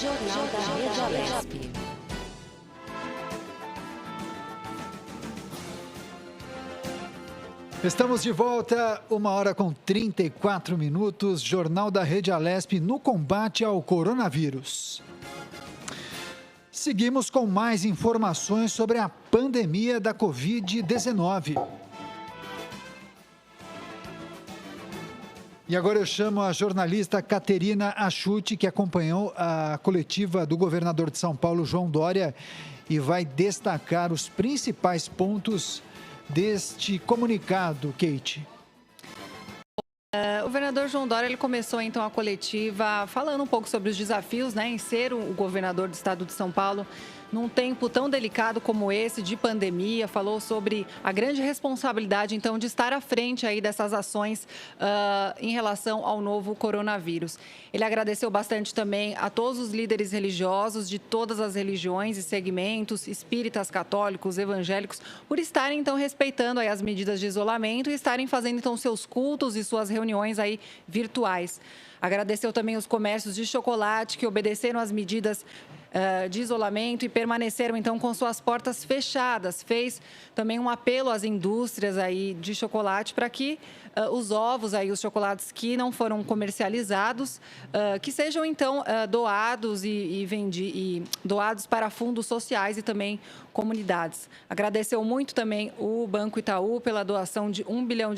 Jornal da Rede Alesp. Estamos de volta, 1h34, Jornal da Rede Alesp no combate ao coronavírus. Seguimos com mais informações sobre a pandemia da Covid-19. E agora eu chamo a jornalista Caterina Achuti, que acompanhou a coletiva do governador de São Paulo, João Dória, e vai destacar os principais pontos deste comunicado, Kate. O governador João Dória ele começou então a coletiva falando um pouco sobre os desafios, em ser o governador do estado de São Paulo num tempo tão delicado como esse de pandemia. Falou sobre a grande responsabilidade então de estar à frente aí dessas ações em relação ao novo coronavírus. Ele agradeceu bastante também a todos os líderes religiosos de todas as religiões e segmentos, espíritas, católicos, evangélicos, por estarem então respeitando aí as medidas de isolamento e estarem fazendo então seus cultos e suas reuniões aí virtuais. Agradeceu também os comércios de chocolate que obedeceram às medidas de isolamento e permaneceram então com suas portas fechadas. Fez também um apelo às indústrias aí de chocolate para que os ovos aí, os chocolates que não foram comercializados, que sejam então doados e doados para fundos sociais e também comunidades. Agradeceu muito também o Banco Itaú pela doação de R$1 bilhão.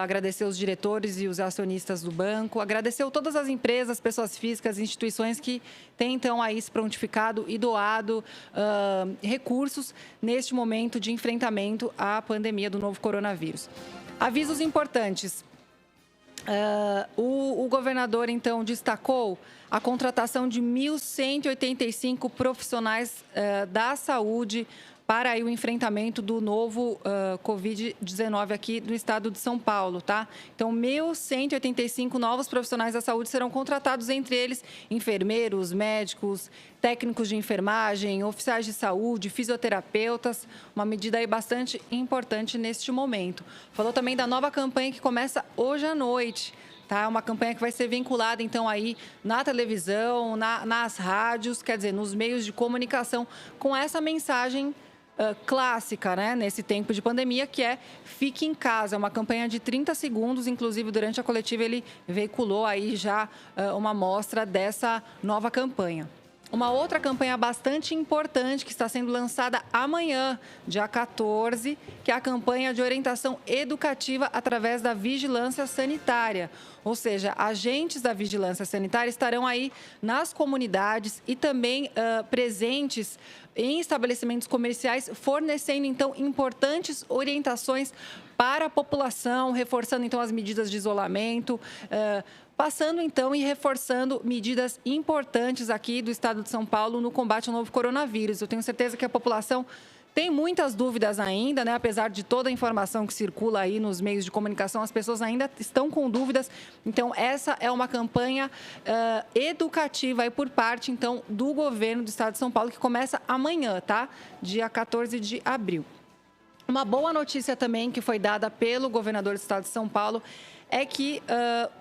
Agradeceu os diretores e os acionistas do banco, agradeceu todas as empresas, pessoas físicas, instituições que têm então aí se prontificado e doado recursos neste momento de enfrentamento à pandemia do novo coronavírus. Avisos importantes. O governador, então, destacou a contratação de 1.185 profissionais da saúde para aí o enfrentamento do novo Covid-19 aqui no estado de São Paulo, tá? Então, 1.185 novos profissionais da saúde serão contratados, entre eles enfermeiros, médicos, técnicos de enfermagem, oficiais de saúde, fisioterapeutas, uma medida aí bastante importante neste momento. Falou também da nova campanha que começa hoje à noite. Tá? Uma campanha que vai ser vinculada, então, aí na televisão, nas rádios, quer dizer, nos meios de comunicação, com essa mensagem clássica, nesse tempo de pandemia, que é Fique em Casa. É uma campanha de 30 segundos, inclusive durante a coletiva ele veiculou aí já uma amostra dessa nova campanha. Uma outra campanha bastante importante que está sendo lançada amanhã, dia 14, que é a campanha de orientação educativa através da vigilância sanitária. Ou seja, agentes da vigilância sanitária estarão aí nas comunidades e também presentes em estabelecimentos comerciais, fornecendo, então, importantes orientações para a população, reforçando, então, as medidas de isolamento, passando, então, e reforçando medidas importantes aqui do estado de São Paulo no combate ao novo coronavírus. Eu tenho certeza que a população tem muitas dúvidas ainda, apesar de toda a informação que circula aí nos meios de comunicação, as pessoas ainda estão com dúvidas. Então, essa é uma campanha educativa aí por parte, então, do governo do estado de São Paulo, que começa amanhã, tá? Dia 14 de abril. Uma boa notícia também que foi dada pelo governador do estado de São Paulo é que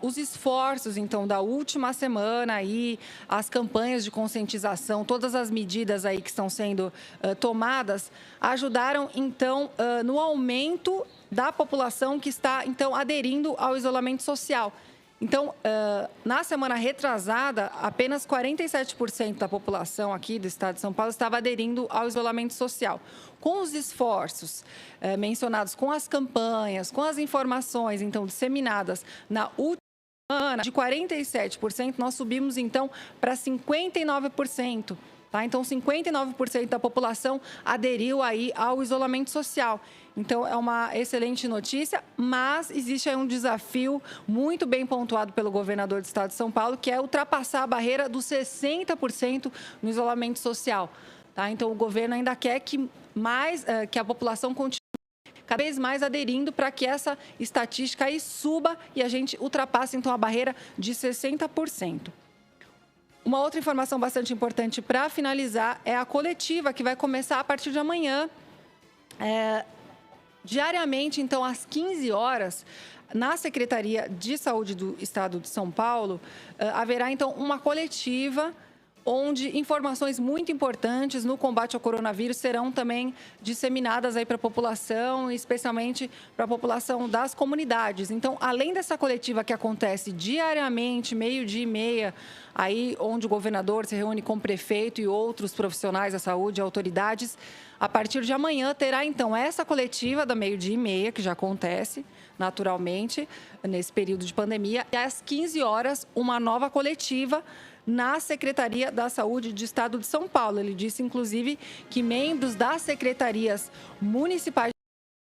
os esforços, então, da última semana aí, as campanhas de conscientização, todas as medidas aí que estão sendo tomadas, ajudaram, então, no aumento da população que está, então, aderindo ao isolamento social. Então, na semana retrasada, apenas 47% da população aqui do estado de São Paulo estava aderindo ao isolamento social. Com os esforços mencionados, com as campanhas, com as informações, então, disseminadas na última semana, de 47%, nós subimos, então, para 59%. Tá? Então, 59% da população aderiu aí ao isolamento social. Então, é uma excelente notícia, mas existe aí um desafio muito bem pontuado pelo governador do estado de São Paulo, que é ultrapassar a barreira dos 60% no isolamento social. Tá? Então, o governo ainda quer que a população continue cada vez mais aderindo para que essa estatística aí suba e a gente ultrapasse, então, a barreira de 60%. Uma outra informação bastante importante para finalizar é a coletiva que vai começar a partir de amanhã. Diariamente, então, às 15 horas, na Secretaria de Saúde do Estado de São Paulo, haverá, então, uma coletiva onde informações muito importantes no combate ao coronavírus serão também disseminadas aí para a população, especialmente para a população das comunidades. Então, além dessa coletiva que acontece diariamente, 12h30, aí onde o governador se reúne com o prefeito e outros profissionais da saúde, autoridades, a partir de amanhã terá, então, essa coletiva da 12h30, que já acontece naturalmente nesse período de pandemia, e às 15 horas, uma nova coletiva na Secretaria da Saúde do Estado de São Paulo. Ele disse, inclusive, que membros das secretarias municipais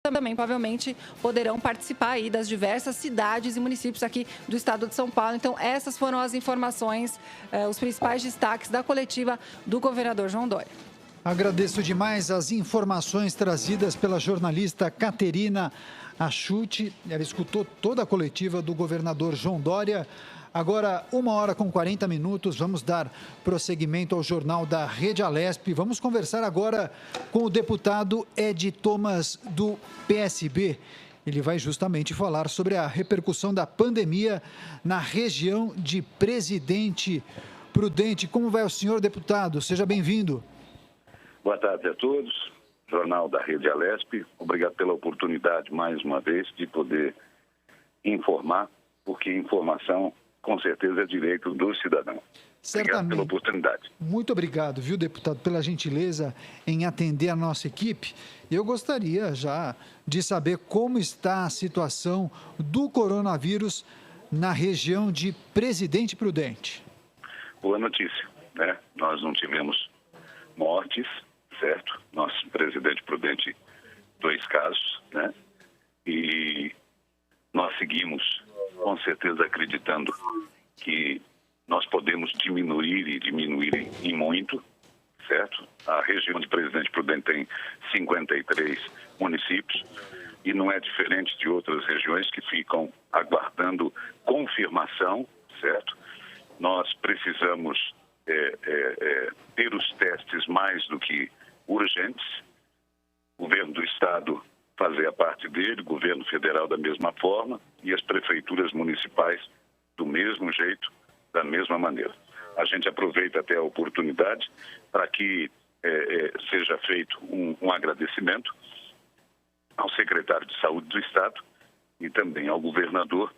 também, provavelmente, poderão participar aí das diversas cidades e municípios aqui do Estado de São Paulo. Então, essas foram as informações, os principais destaques da coletiva do governador João Dória. Agradeço demais as informações trazidas pela jornalista Caterina Achuti. Ela escutou toda a coletiva do governador João Dória. Agora, 1h40, vamos dar prosseguimento ao Jornal da Rede Alesp. Vamos conversar agora com o deputado Ed Thomas, do PSB. Ele vai justamente falar sobre a repercussão da pandemia na região de Presidente Prudente. Como vai o senhor, deputado? Seja bem-vindo. Boa tarde a todos. Jornal da Rede Alesp. Obrigado pela oportunidade, mais uma vez, de poder informar, porque informação, com certeza, é direito do cidadão. Obrigado pela oportunidade. Muito obrigado, viu, deputado, pela gentileza em atender a nossa equipe. Eu gostaria já de saber como está a situação do coronavírus na região de Presidente Prudente. Boa notícia, né? Nós não tivemos mortes, certo? Nosso Presidente Prudente, 2 casos, né? E nós seguimos, com certeza, acreditando que nós podemos diminuir em muito, certo? A região de Presidente Prudente tem 53 municípios e não é diferente de outras regiões que ficam aguardando confirmação, certo? Nós precisamos ter os testes mais do que urgentes, o governo do Estado fazer a parte dele, o governo federal da mesma forma e as prefeituras municipais do mesmo jeito, da mesma maneira. A gente aproveita até a oportunidade para que seja feito um agradecimento ao secretário de Saúde do Estado e também ao governador.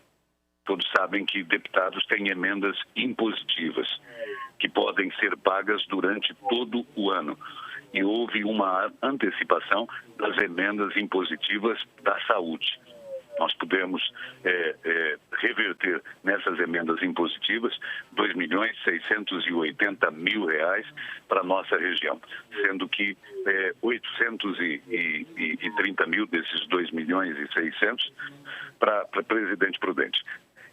Todos sabem que deputados têm emendas impositivas que podem ser pagas durante todo o ano. E houve uma antecipação das emendas impositivas da saúde. Nós pudemos reverter nessas emendas impositivas R$2.680.000 para a nossa região, sendo que 830 mil desses 2.600.000 para Presidente Prudente.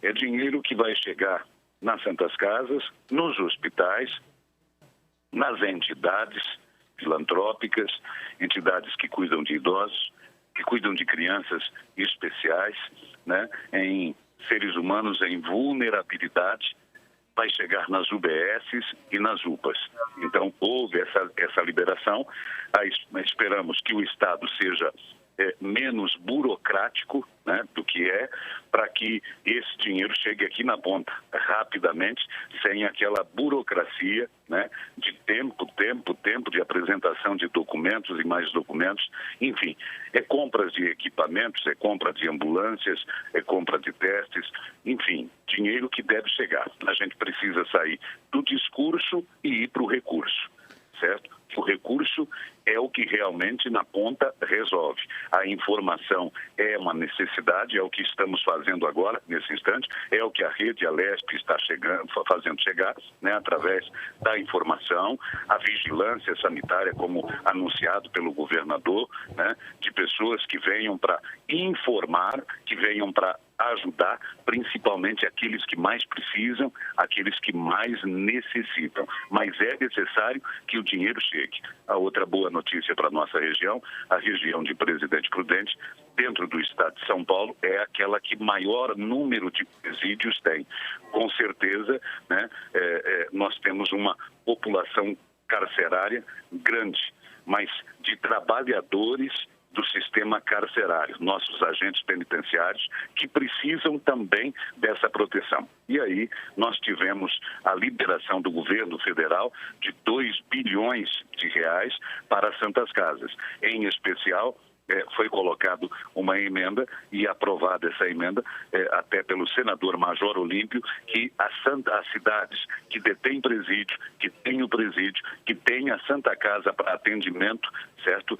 É dinheiro que vai chegar nas Santas Casas, nos hospitais, nas entidades filantrópicas, entidades que cuidam de idosos, que cuidam de crianças especiais, né, em seres humanos em vulnerabilidade, vai chegar nas UBSs e nas UPAs. Então, houve essa liberação. Esperamos que o Estado seja menos burocrático, né, do que para que esse dinheiro chegue aqui na ponta rapidamente, sem aquela burocracia, né, de tempo de apresentação de documentos e mais documentos. Enfim, é compras de equipamentos, é compra de ambulâncias, é compra de testes, enfim, dinheiro que deve chegar. A gente precisa sair do discurso e ir para o recurso, certo? O recurso é o que realmente na ponta resolve. A informação é uma necessidade, é o que estamos fazendo agora, nesse instante, é o que a Rede Alesp está fazendo chegar, né, através da informação, a vigilância sanitária, como anunciado pelo governador, né, de pessoas que venham para informar, que venham para ajudar, principalmente aqueles que mais precisam, aqueles que mais necessitam. Mas é necessário que o dinheiro chegue. A outra boa notícia para a nossa região, a região de Presidente Prudente, dentro do estado de São Paulo, é aquela que maior número de presídios tem. Com certeza, né, nós temos uma população carcerária grande, mas de trabalhadores do sistema carcerário, nossos agentes penitenciários, que precisam também dessa proteção. E aí nós tivemos a liberação do governo federal de 2 bilhões de reais para as Santas Casas. Em especial, foi colocado uma emenda e aprovada essa emenda até pelo senador Major Olímpio, que as cidades que detêm presídio, que têm o presídio, que têm a Santa Casa para atendimento, certo?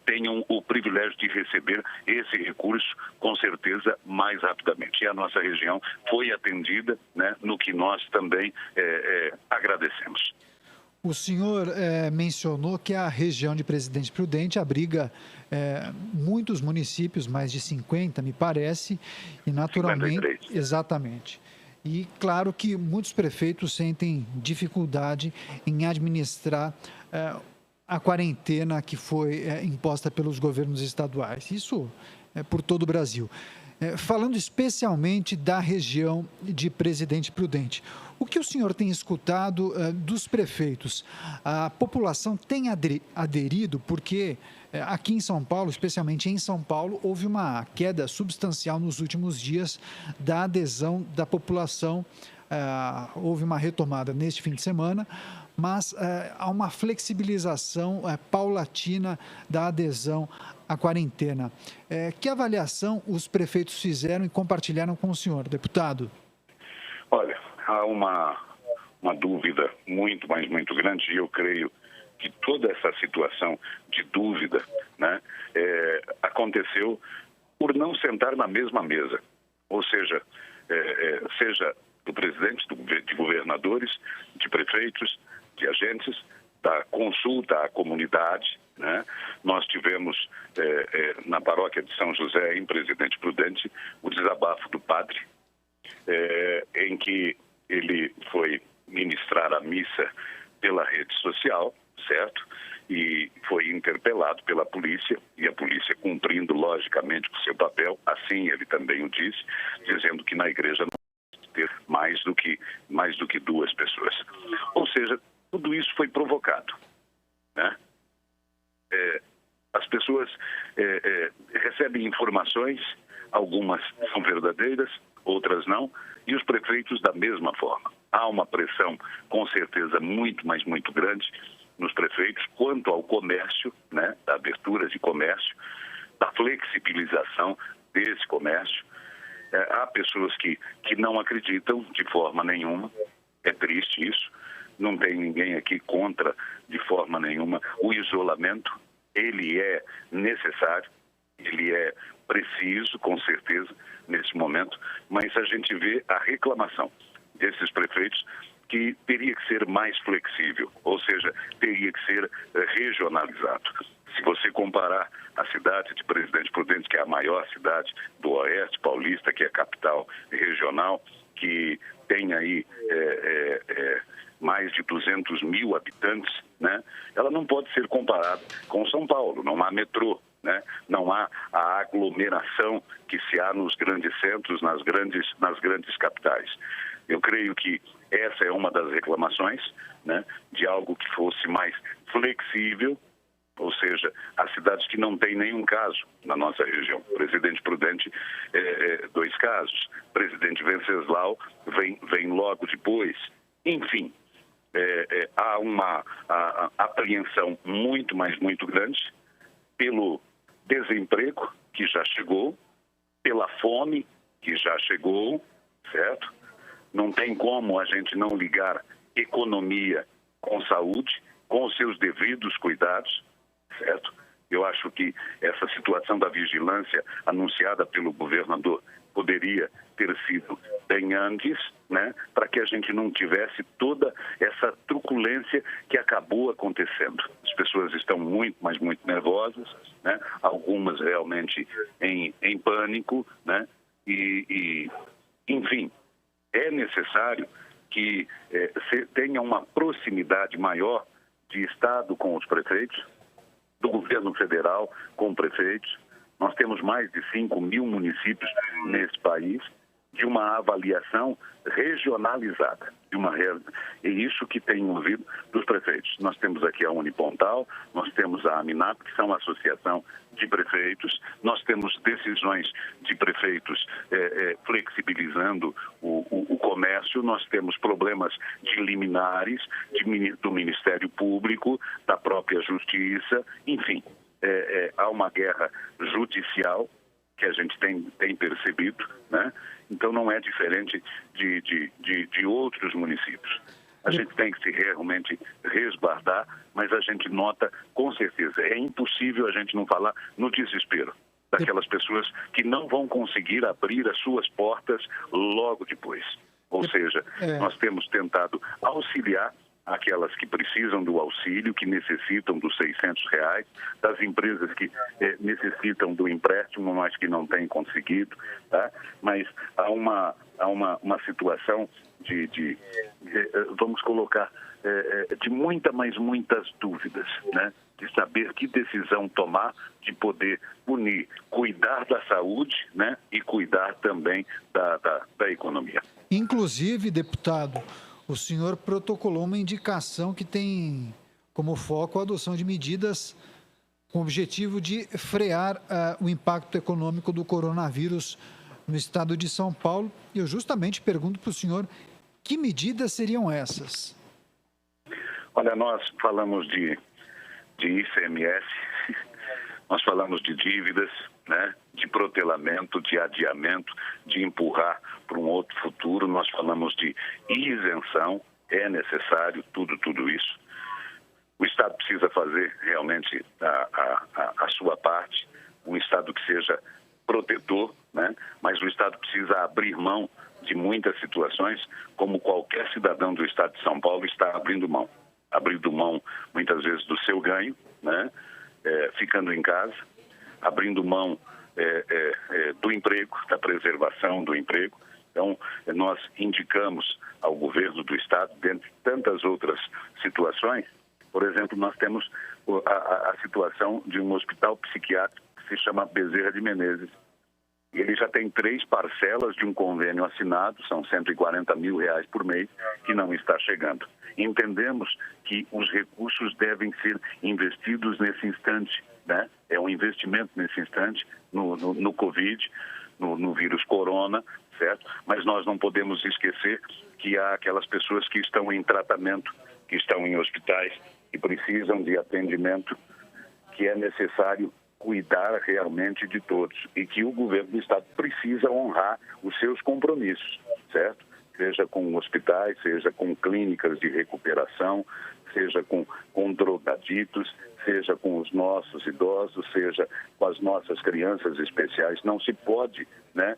Tenham o privilégio de receber esse recurso, com certeza, mais rapidamente. E a nossa região foi atendida, né, no que nós também agradecemos. O senhor mencionou que a região de Presidente Prudente abriga muitos municípios, mais de 50, me parece, e naturalmente... 53. Exatamente. E claro que muitos prefeitos sentem dificuldade em administrar a quarentena que foi imposta pelos governos estaduais. Isso por todo o Brasil. Falando especialmente da região de Presidente Prudente, o que o senhor tem escutado dos prefeitos? A população tem aderido, porque aqui em São Paulo, especialmente em São Paulo, houve uma queda substancial nos últimos dias da adesão da população. Houve uma retomada neste fim de semana, mas há uma flexibilização paulatina da adesão à quarentena. Que avaliação os prefeitos fizeram e compartilharam com o senhor, deputado? Olha, há uma dúvida muito, mas muito grande, e eu creio que toda essa situação de dúvida, né, aconteceu por não sentar na mesma mesa. Ou seja, seja do presidente, de governadores, de prefeitos, de agentes, da consulta à comunidade, né? Nós tivemos na paróquia de São José, em Presidente Prudente, o desabafo do padre, em que ele foi ministrar a missa pela rede social, certo? E foi interpelado pela polícia, e a polícia, cumprindo logicamente o seu papel, assim ele também o disse, dizendo que na igreja não pode ter mais do que 2 pessoas. Ou seja, tudo isso foi provocado, né? As pessoas recebem informações, algumas são verdadeiras, outras não, e os prefeitos da mesma forma. Há uma pressão, com certeza, muito, mas muito grande nos prefeitos quanto ao comércio, né, da abertura de comércio, da flexibilização desse comércio. Há pessoas que não acreditam de forma nenhuma, é triste isso, não tem ninguém aqui contra de forma nenhuma o isolamento. Ele é necessário, ele é preciso, com certeza, nesse momento, mas a gente vê a reclamação desses prefeitos que teria que ser mais flexível, ou seja, teria que ser regionalizado. Se você comparar a cidade de Presidente Prudente, que é a maior cidade do Oeste Paulista, que é a capital regional, que tem aí mais de 200 mil habitantes, né? Ela não pode ser comparada com São Paulo, não há metrô, né? Não há a aglomeração que se há nos grandes centros, nas grandes capitais. Eu creio que essa é uma das reclamações, né, de algo que fosse mais flexível, ou seja, as cidades que não têm nenhum caso na nossa região. Presidente Prudente, 2 casos. Presidente Venceslau vem logo depois. Enfim, há uma apreensão muito, mas muito grande pelo desemprego que já chegou, pela fome que já chegou, certo? Não tem como a gente não ligar economia com saúde, com os seus devidos cuidados, certo? Eu acho que essa situação da vigilância anunciada pelo governador poderia ter sido bem antes, né, para que a gente não tivesse toda essa truculência que acabou acontecendo. As pessoas estão muito, mas muito nervosas, né, algumas realmente em pânico, né, e enfim, é necessário que tenha uma proximidade maior de Estado com os prefeitos, do governo federal com prefeitos. Nós temos mais de 5 mil municípios nesse país de uma avaliação regionalizada. É isso que tem ouvido dos prefeitos. Nós temos aqui a Unipontal, nós temos a AMINAP, que são a Associação de Prefeitos, nós temos decisões de prefeitos flexibilizando o comércio, nós temos problemas de liminares do Ministério Público, da própria Justiça, enfim, há uma guerra judicial que a gente tem percebido, né? Então não é diferente de outros municípios. A gente tem que se realmente resguardar, mas a gente nota com certeza, é impossível a gente não falar no desespero daquelas pessoas que não vão conseguir abrir as suas portas logo depois. Ou seja, nós temos tentado auxiliar aquelas que precisam do auxílio, que necessitam dos R$600, das empresas que necessitam do empréstimo, mas que não têm conseguido, tá? Mas há uma situação vamos colocar, de muitas dúvidas, né? De saber que decisão tomar, de poder unir, cuidar da saúde, né? E cuidar também da economia. Inclusive, deputado, o senhor protocolou uma indicação que tem como foco a adoção de medidas com o objetivo de frear o impacto econômico do coronavírus no estado de São Paulo. E eu justamente pergunto para o senhor que medidas seriam essas? Olha, nós falamos de ICMS, nós falamos de dívidas, né? De protelamento, de adiamento, de empurrar para um outro futuro. Nós falamos de isenção, é necessário tudo isso. O Estado precisa fazer realmente a sua parte, um Estado que seja protetor, né? Mas o Estado precisa abrir mão de muitas situações, como qualquer cidadão do Estado de São Paulo está abrindo mão muitas vezes do seu ganho, né? Ficando em casa, abrindo mão do emprego, da preservação do emprego. Então, nós indicamos ao governo do Estado, dentre tantas outras situações, por exemplo, nós temos a situação de um hospital psiquiátrico que se chama Bezerra de Menezes. Ele já tem 3 parcelas de um convênio assinado, são R$140 mil por mês, que não está chegando. Entendemos que os recursos devem ser investidos nesse instante, né? É um investimento nesse instante no Covid, no vírus corona, certo? Mas nós não podemos esquecer que há aquelas pessoas que estão em tratamento, que estão em hospitais, que precisam de atendimento, que é necessário cuidar realmente de todos e que o governo do Estado precisa honrar os seus compromissos, certo? Seja com hospitais, seja com clínicas de recuperação, seja com drogaditos, seja com os nossos idosos, seja com as nossas crianças especiais. Não se pode, né,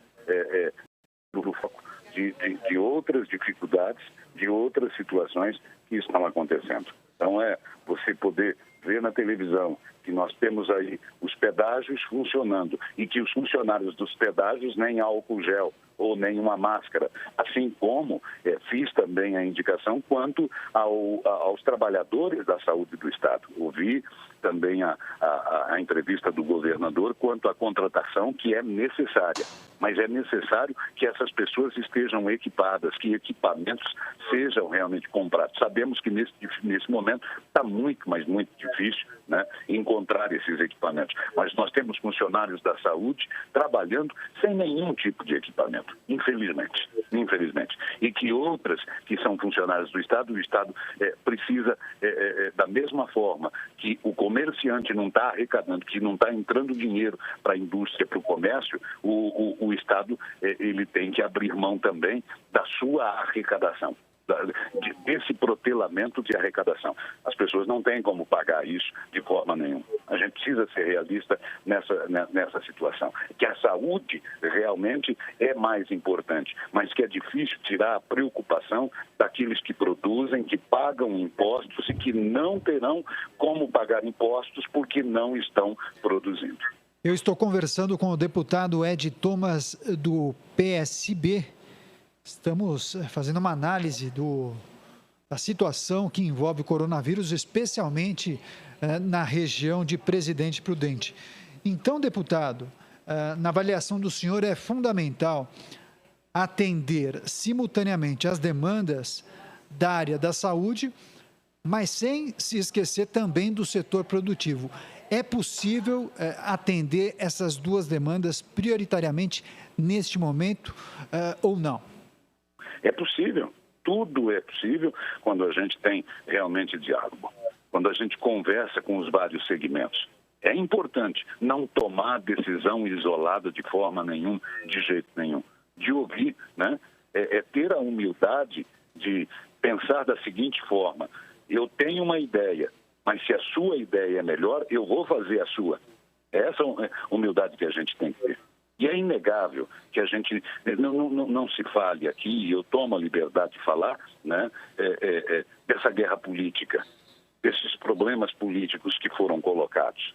do foco de outras dificuldades, de outras situações que estão acontecendo. Então, você poder ver na televisão que nós temos aí os pedágios funcionando e que os funcionários dos pedágios nem álcool gel ou nem uma máscara, assim como fiz também a indicação quanto aos trabalhadores da saúde do Estado. Ouvi também a entrevista do governador quanto à contratação que é necessária, mas é necessário que essas pessoas estejam equipadas, que equipamentos sejam realmente comprados. Sabemos que nesse momento está muito, mas muito difícil, né, encontrar esses equipamentos, mas nós temos funcionários da saúde trabalhando sem nenhum tipo de equipamento, infelizmente, e que outras que são funcionários do Estado, o Estado precisa, da mesma forma que o comerciante não está arrecadando, que não está entrando dinheiro para a indústria, para o comércio, o Estado ele tem que abrir mão também da sua arrecadação, desse protelamento de arrecadação. As pessoas não têm como pagar isso de forma nenhuma. A gente precisa ser realista nessa situação. Que a saúde realmente é mais importante, mas que é difícil tirar a preocupação daqueles que produzem, que pagam impostos e que não terão como pagar impostos porque não estão produzindo. Eu estou conversando com o deputado Ed Thomas, do PSB. Estamos fazendo uma análise da situação que envolve o coronavírus, especialmente na região de Presidente Prudente. Então, deputado, na avaliação do senhor é fundamental atender simultaneamente as demandas da área da saúde, mas sem se esquecer também do setor produtivo. É possível atender essas duas demandas prioritariamente neste momento ou não? É possível. Tudo é possível quando a gente tem realmente diálogo, quando a gente conversa com os vários segmentos. É importante não tomar decisão isolada de forma nenhuma, de jeito nenhum. De ouvir, né? É ter a humildade de pensar da seguinte forma: eu tenho uma ideia, mas se a sua ideia é melhor, eu vou fazer a sua. Essa é a humildade que a gente tem que ter. E é inegável que a gente não se fale aqui, eu tomo a liberdade de falar, né, dessa guerra política, desses problemas políticos que foram colocados.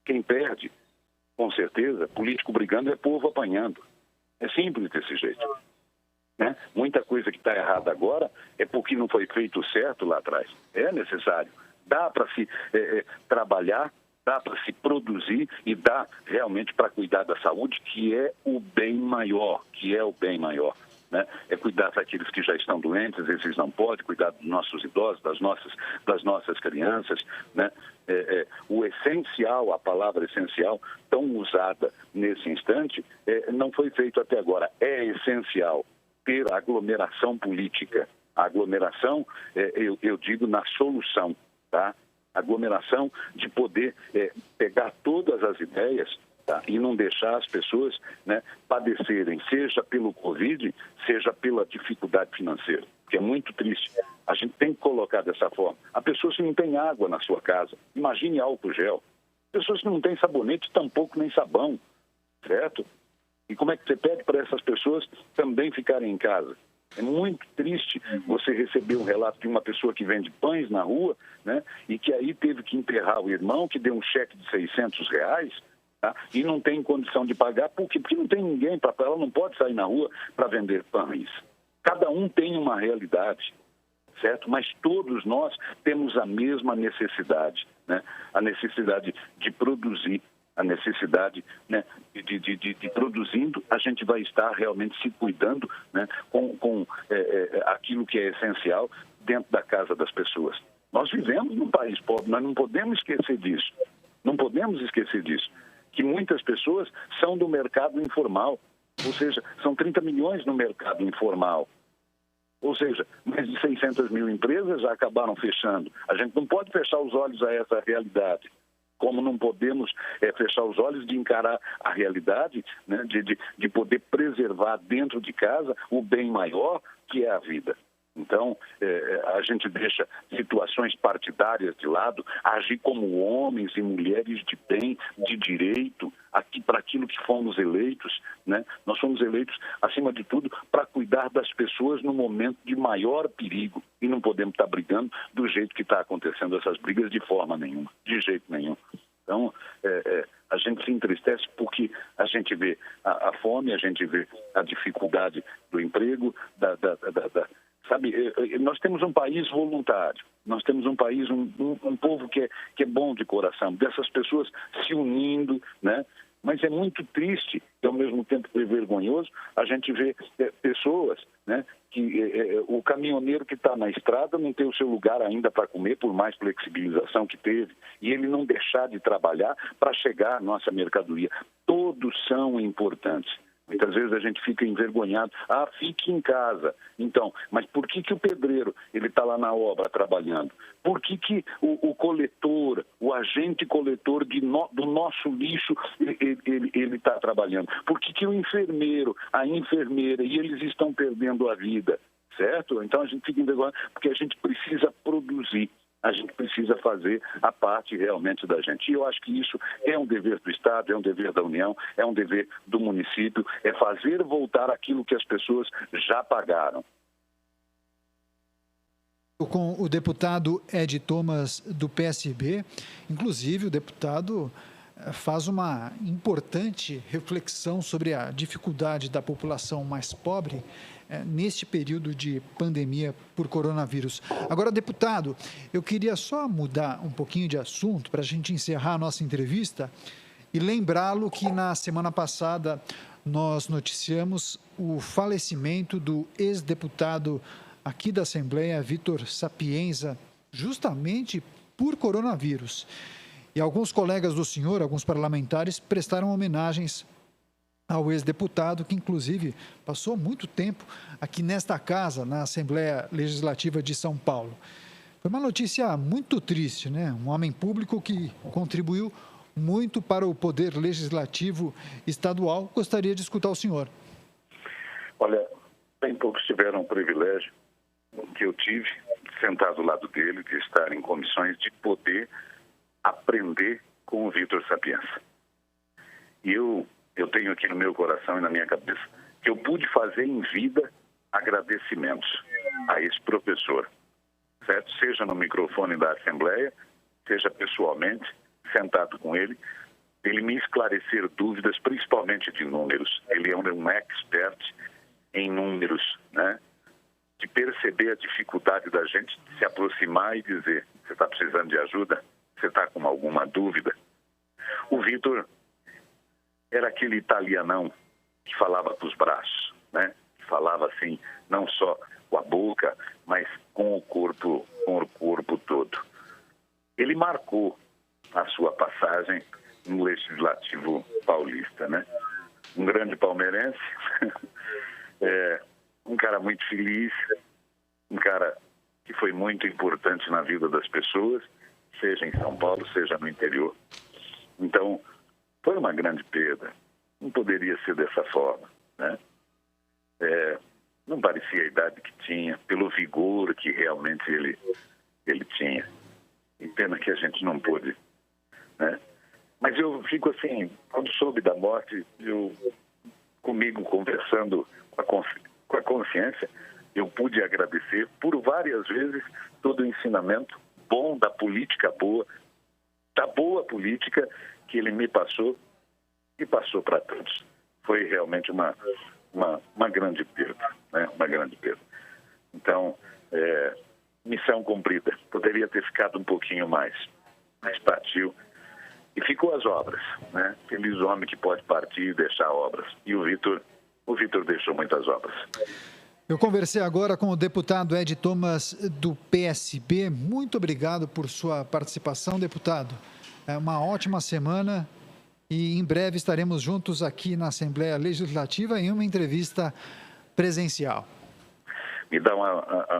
Quem perde, com certeza, político brigando é povo apanhando. É simples desse jeito. Né? Muita coisa que está errada agora é porque não foi feito certo lá atrás. É necessário. Dá para se trabalhar, dá para se produzir e dá realmente para cuidar da saúde, que é o bem maior, né? É cuidar daqueles que já estão doentes, esses não podem, cuidar dos nossos idosos, das nossas crianças, né? O essencial, a palavra essencial, tão usada nesse instante, não foi feito até agora. É essencial ter aglomeração política. A aglomeração, eu digo, na solução, tá? Aglomeração de poder pegar todas as ideias, tá? E não deixar as pessoas, né, padecerem, seja pelo Covid, seja pela dificuldade financeira, que é muito triste. A gente tem que colocar dessa forma. A pessoa, se não tem água na sua casa, imagine álcool gel. Pessoas que não têm sabonete, tampouco nem sabão, certo? E como é que você pede para essas pessoas também ficarem em casa? É muito triste você receber um relato de uma pessoa que vende pães na rua, né, e que aí teve que enterrar o irmão, que deu um cheque de R$600, tá, e não tem condição de pagar. Por quê? Porque não tem ninguém, ela não pode sair na rua para vender pães. Cada um tem uma realidade, certo? Mas todos nós temos a mesma necessidade, né? A necessidade de produzir, a necessidade, né, de produzindo, a gente vai estar realmente se cuidando, né, com aquilo que é essencial dentro da casa das pessoas. Nós vivemos num país pobre, nós não podemos esquecer disso. Não podemos esquecer disso. Que muitas pessoas são do mercado informal, ou seja, são 30 milhões no mercado informal. Ou seja, mais de 600 mil empresas já acabaram fechando. A gente não pode fechar os olhos a essa realidade. Como não podemos fechar os olhos de encarar a realidade, né, de poder preservar dentro de casa o bem maior, que é a vida. Então, a gente deixa situações partidárias de lado, agir como homens e mulheres de bem, de direito, para aquilo que fomos eleitos, né? Nós fomos eleitos, acima de tudo, para cuidar das pessoas no momento de maior perigo. E não podemos estar brigando do jeito que está acontecendo essas brigas de forma nenhuma, de jeito nenhum. Então, a gente se entristece porque a gente vê a fome, a gente vê a dificuldade do emprego, sabe, nós temos um país voluntário, nós temos um país, um povo que é bom de coração, dessas pessoas se unindo, né? Mas é muito triste e, ao mesmo tempo, vergonhoso a gente ver pessoas, né, que o caminhoneiro que está na estrada não tem o seu lugar ainda para comer, por mais flexibilização que teve, e ele não deixar de trabalhar para chegar à nossa mercadoria. Todos são importantes. Muitas vezes a gente fica envergonhado. Fique em casa. Então, mas por que o pedreiro ele está lá na obra trabalhando? Por que o coletor, o agente coletor do nosso lixo, ele está trabalhando? Por que o enfermeiro, a enfermeira, e eles estão perdendo a vida? Certo? Então a gente fica envergonhado porque a gente precisa produzir. A gente precisa fazer a parte realmente da gente. E eu acho que isso é um dever do Estado, é um dever da União, é um dever do município, é fazer voltar aquilo que as pessoas já pagaram. Com o deputado Ed Thomas, do PSB, inclusive o deputado faz uma importante reflexão sobre a dificuldade da população mais pobre neste período de pandemia por coronavírus. Agora, deputado, eu queria só mudar um pouquinho de assunto para a gente encerrar a nossa entrevista e lembrá-lo que na semana passada nós noticiamos o falecimento do ex-deputado aqui da Assembleia, Vitor Sapienza, justamente por coronavírus. E alguns colegas do senhor, alguns parlamentares, prestaram homenagens ao ex-deputado, que inclusive passou muito tempo aqui nesta casa, na Assembleia Legislativa de São Paulo. Foi uma notícia muito triste, né? Um homem público que contribuiu muito para o Poder Legislativo Estadual. Gostaria de escutar o senhor. Olha, bem poucos tiveram o privilégio que eu tive, sentado ao lado dele, de estar em comissões, de poder aprender com o Vitor Sapienza. E eu tenho aqui no meu coração e na minha cabeça que eu pude fazer em vida agradecimentos a esse professor, certo? Seja no microfone da Assembleia, seja pessoalmente, sentado com ele me esclarecer dúvidas, principalmente de números. Ele é um expert em números, né? De perceber a dificuldade da gente de se aproximar e dizer: você está precisando de ajuda? Você está com alguma dúvida? O Vitor era aquele italianão que falava com os braços, né? Que falava assim, não só com a boca, mas com o corpo todo. Ele marcou a sua passagem no Legislativo Paulista, né? Um grande palmeirense, um cara muito feliz, um cara que foi muito importante na vida das pessoas, seja em São Paulo, seja no interior. Então, foi uma grande perda. Não poderia ser dessa forma, né? Não parecia a idade que tinha, pelo vigor que realmente ele tinha. E pena que a gente não pôde, né? Mas eu fico assim, quando soube da morte, comigo conversando com a consciência, eu pude agradecer por várias vezes todo o ensinamento bom da política boa, da boa política que ele me passou e passou para todos. Foi realmente uma grande perda, né? Uma grande perda. Então, missão cumprida. Poderia ter ficado um pouquinho mais, mas partiu. E ficou as obras, né? Feliz homem que pode partir e deixar obras. E o Vitor deixou muitas obras. Eu conversei agora com o deputado Ed Thomas, do PSB. Muito obrigado por sua participação, deputado. É uma ótima semana e em breve estaremos juntos aqui na Assembleia Legislativa em uma entrevista presencial. Me dá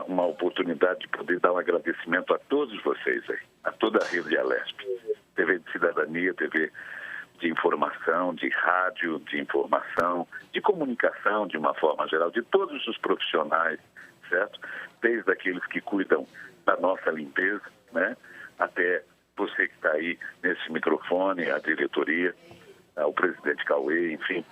uma oportunidade de poder dar um agradecimento a todos vocês aí, a toda a rede de Alesp. TV de cidadania, TV de informação, de rádio, de informação, de comunicação de uma forma geral, de todos os profissionais, certo? Desde aqueles que cuidam da nossa limpeza, né? Até você que está aí nesse microfone, a diretoria, o presidente Cauê, enfim,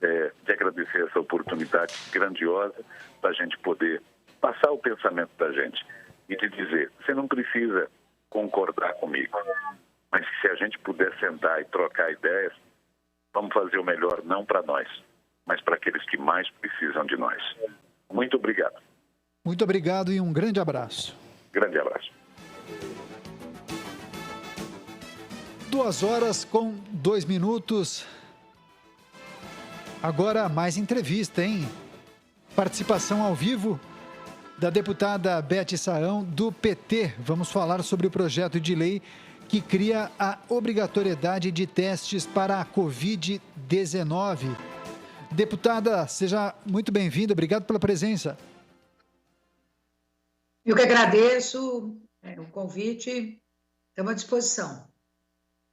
de agradecer essa oportunidade grandiosa da gente poder passar o pensamento da gente e de dizer: você não precisa concordar comigo, mas se a gente puder sentar e trocar ideias, vamos fazer o melhor não para nós, mas para aqueles que mais precisam de nós. Muito obrigado. Muito obrigado e um grande abraço. Grande abraço. 2h02. Agora mais entrevista, hein? Participação ao vivo da deputada Beth Saão, do PT. Vamos falar sobre o projeto de lei que cria a obrigatoriedade de testes para a Covid-19. Deputada, seja muito bem-vinda. Obrigado pela presença. Eu que agradeço o convite. Estamos à disposição.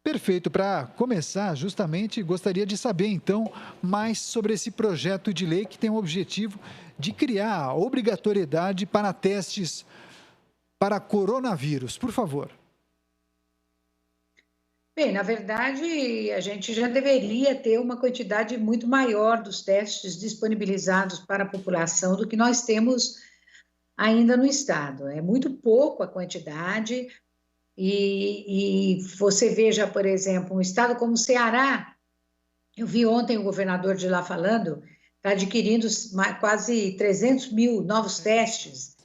Perfeito. Para começar, justamente, gostaria de saber, então, mais sobre esse projeto de lei que tem o objetivo de criar a obrigatoriedade para testes para coronavírus. Por favor. Bem, na verdade, a gente já deveria ter uma quantidade muito maior dos testes disponibilizados para a população do que nós temos ainda no Estado. É muito pouco a quantidade. E você veja, por exemplo, um estado como o Ceará, eu vi ontem o governador de lá falando, está adquirindo quase 300 mil novos testes,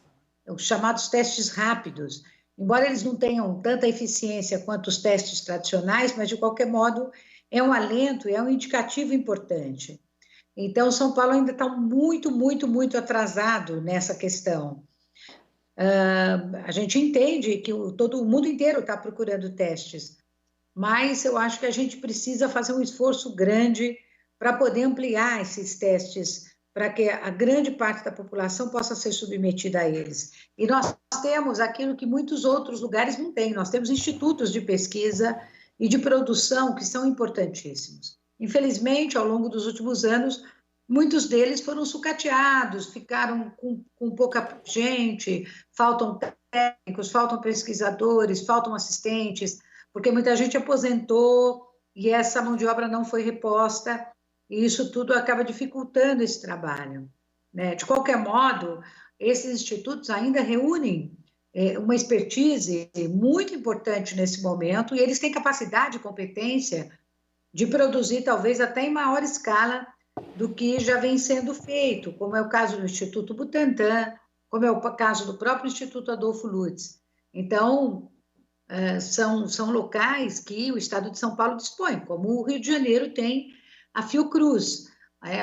os chamados testes rápidos. Embora eles não tenham tanta eficiência quanto os testes tradicionais, mas, de qualquer modo, é um alento, é um indicativo importante. Então, São Paulo ainda está muito, muito, muito atrasado nessa questão. A gente entende que todo o mundo inteiro está procurando testes, mas eu acho que a gente precisa fazer um esforço grande para poder ampliar esses testes, para que a grande parte da população possa ser submetida a eles. E nós temos aquilo que muitos outros lugares não têm, nós temos institutos de pesquisa e de produção que são importantíssimos. Infelizmente, ao longo dos últimos anos, muitos deles foram sucateados, ficaram com pouca gente, faltam técnicos, faltam pesquisadores, faltam assistentes, porque muita gente aposentou e essa mão de obra não foi reposta, e isso tudo acaba dificultando esse trabalho, né? De qualquer modo, esses institutos ainda reúnem uma expertise muito importante nesse momento, e eles têm capacidade e competência de produzir, talvez até em maior escala, do que já vem sendo feito, como é o caso do Instituto Butantan, como é o caso do próprio Instituto Adolfo Lutz. Então, são locais que o Estado de São Paulo dispõe, como o Rio de Janeiro tem a Fiocruz,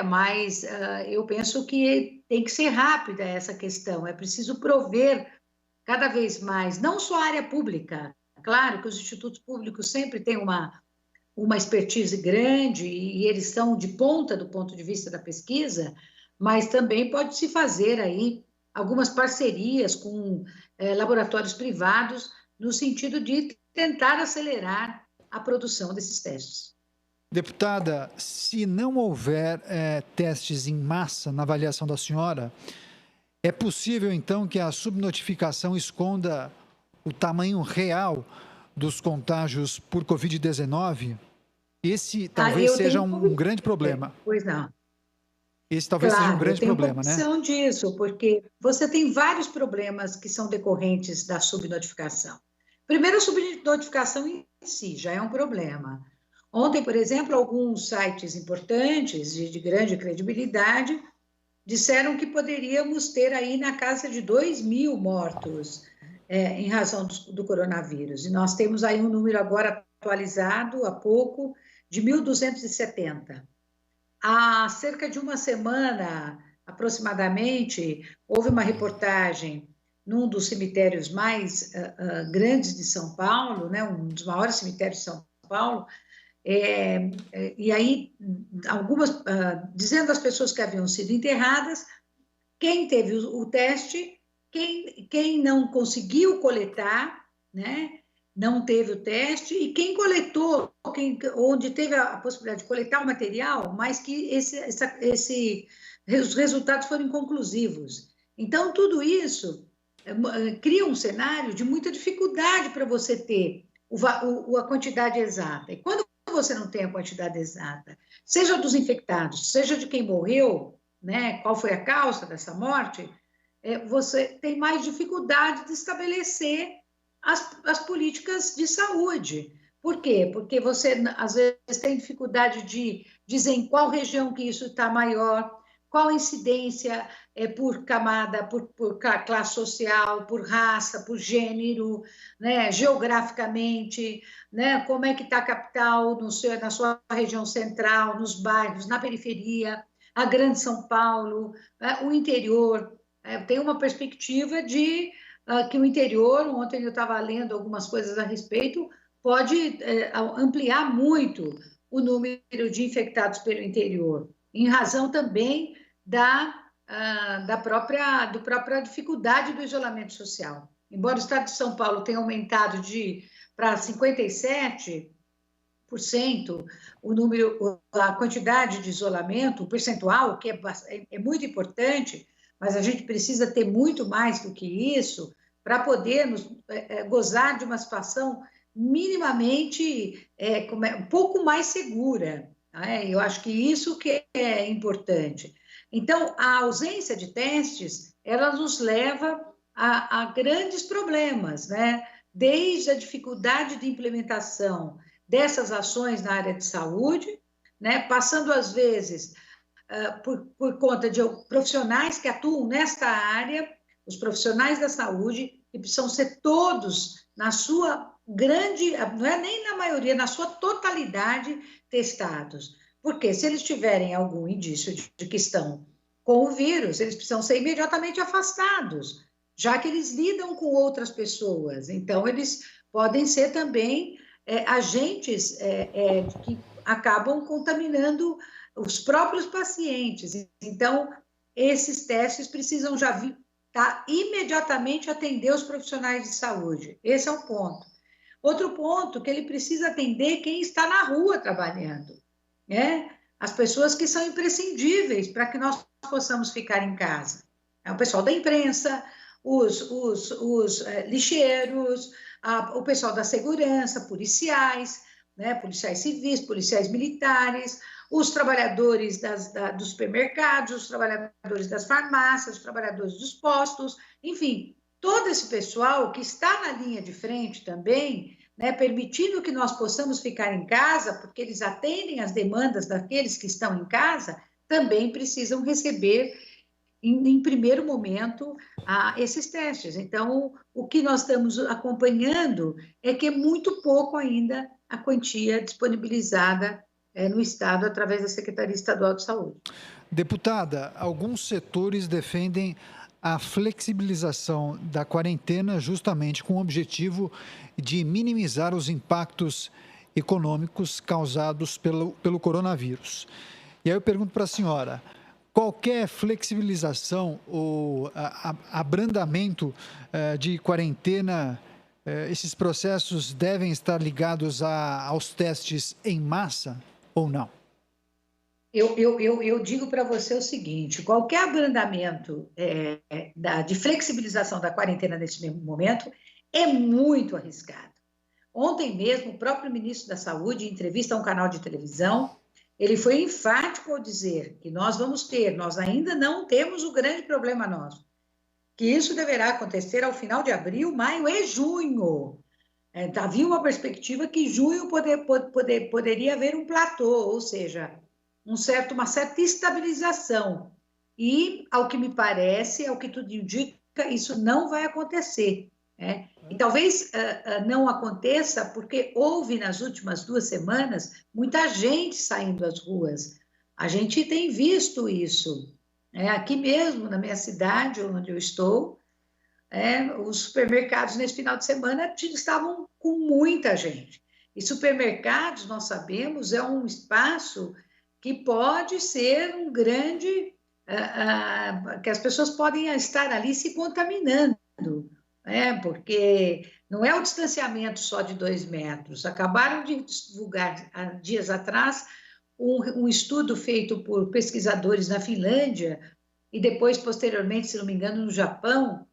mas eu penso que tem que ser rápida essa questão, é preciso prover cada vez mais, não só a área pública, claro que os institutos públicos sempre têm uma expertise grande e eles são de ponta do ponto de vista da pesquisa, mas também pode-se fazer aí algumas parcerias com laboratórios privados no sentido de tentar acelerar a produção desses testes. Deputada, se não houver testes em massa na avaliação da senhora, é possível então que a subnotificação esconda o tamanho real dos contágios por Covid-19? Esse talvez seja um grande problema. Pois não. Esse talvez seja um grande problema, né? Eu tenho convicção disso, porque você tem vários problemas que são decorrentes da subnotificação. Primeiro, a subnotificação em si já é um problema. Ontem, por exemplo, alguns sites importantes, de grande credibilidade, disseram que poderíamos ter aí na casa de 2.000 mortos em razão do coronavírus. E nós temos aí um número agora atualizado, há pouco, de 1.270. Há cerca de uma semana, aproximadamente, houve uma reportagem num dos cemitérios mais grandes de São Paulo, né, um dos maiores cemitérios de São Paulo, e aí, dizendo às pessoas que haviam sido enterradas, quem teve o teste, quem não conseguiu coletar, né, não teve o teste, e quem coletou, onde teve a possibilidade de coletar o material, mas que os resultados foram inconclusivos. Então, tudo isso cria um cenário de muita dificuldade para você ter a quantidade exata. E quando você não tem a quantidade exata, seja dos infectados, seja de quem morreu, né, qual foi a causa dessa morte, você tem mais dificuldade de estabelecer as políticas de saúde. Por quê? Porque você, às vezes, tem dificuldade de dizer em qual região que isso está maior, qual a incidência por camada, por classe social, por raça, por gênero, né, geograficamente, né, como é que está a capital na sua região central, nos bairros, na periferia, a Grande São Paulo, o interior. Tem uma perspectiva de que o interior, ontem eu estava lendo algumas coisas a respeito, pode ampliar muito o número de infectados pelo interior, em razão também da própria dificuldade do isolamento social. Embora o Estado de São Paulo tenha aumentado para 57% a quantidade de isolamento, o percentual, que é muito importante, mas a gente precisa ter muito mais do que isso para podermos gozar de uma situação minimamente um pouco mais segura. Né? Eu acho que isso que é importante. Então, a ausência de testes, ela nos leva a grandes problemas, né? Desde a dificuldade de implementação dessas ações na área de saúde, né? Passando, às vezes, por conta de profissionais que atuam nesta área, os profissionais da saúde, que precisam ser todos, na sua grande, não é nem na maioria, na sua totalidade, testados. Porque se eles tiverem algum indício de que estão com o vírus, eles precisam ser imediatamente afastados, já que eles lidam com outras pessoas. Então, eles podem ser também agentes que acabam contaminando os próprios pacientes. Então, esses testes precisam já imediatamente atender os profissionais de saúde. Esse é um ponto. Outro ponto, que ele precisa atender quem está na rua trabalhando, né? As pessoas que são imprescindíveis para que nós possamos ficar em casa. É o pessoal da imprensa, os lixeiros, o pessoal da segurança, policiais, né? Policiais civis, policiais militares, os trabalhadores dos supermercados, os trabalhadores das farmácias, os trabalhadores dos postos, enfim, todo esse pessoal que está na linha de frente também, né, permitindo que nós possamos ficar em casa, porque eles atendem às demandas daqueles que estão em casa, também precisam receber, em primeiro momento, esses testes. Então, o que nós estamos acompanhando é que é muito pouco ainda a quantia disponibilizada no Estado através da Secretaria Estadual de Saúde. Deputada, alguns setores defendem a flexibilização da quarentena justamente com o objetivo de minimizar os impactos econômicos causados pelo coronavírus. E aí eu pergunto para a senhora, qualquer flexibilização ou abrandamento de quarentena, esses processos devem estar ligados aos testes em massa ou não? Eu digo para você o seguinte, qualquer abrandamento de flexibilização da quarentena nesse mesmo momento é muito arriscado. Ontem mesmo, o próprio ministro da Saúde, em entrevista a um canal de televisão, ele foi enfático ao dizer que nós ainda não temos o grande problema nosso, que isso deverá acontecer ao final de abril, maio e junho. Havia uma perspectiva que em junho poderia haver um platô, ou seja, uma certa estabilização. E, ao que me parece, ao que tudo indica, isso não vai acontecer. Né? E talvez não aconteça porque houve, nas últimas 2 semanas, muita gente saindo às ruas. A gente tem visto isso. Aqui mesmo, na minha cidade, onde eu estou, os supermercados, nesse final de semana, estavam com muita gente. E supermercados, nós sabemos, é um espaço que pode ser um grande... que as pessoas podem estar ali se contaminando, porque não é o distanciamento só de 2 metros. Acabaram de divulgar, há dias atrás, um estudo feito por pesquisadores na Finlândia e depois, posteriormente, se não me engano, no Japão,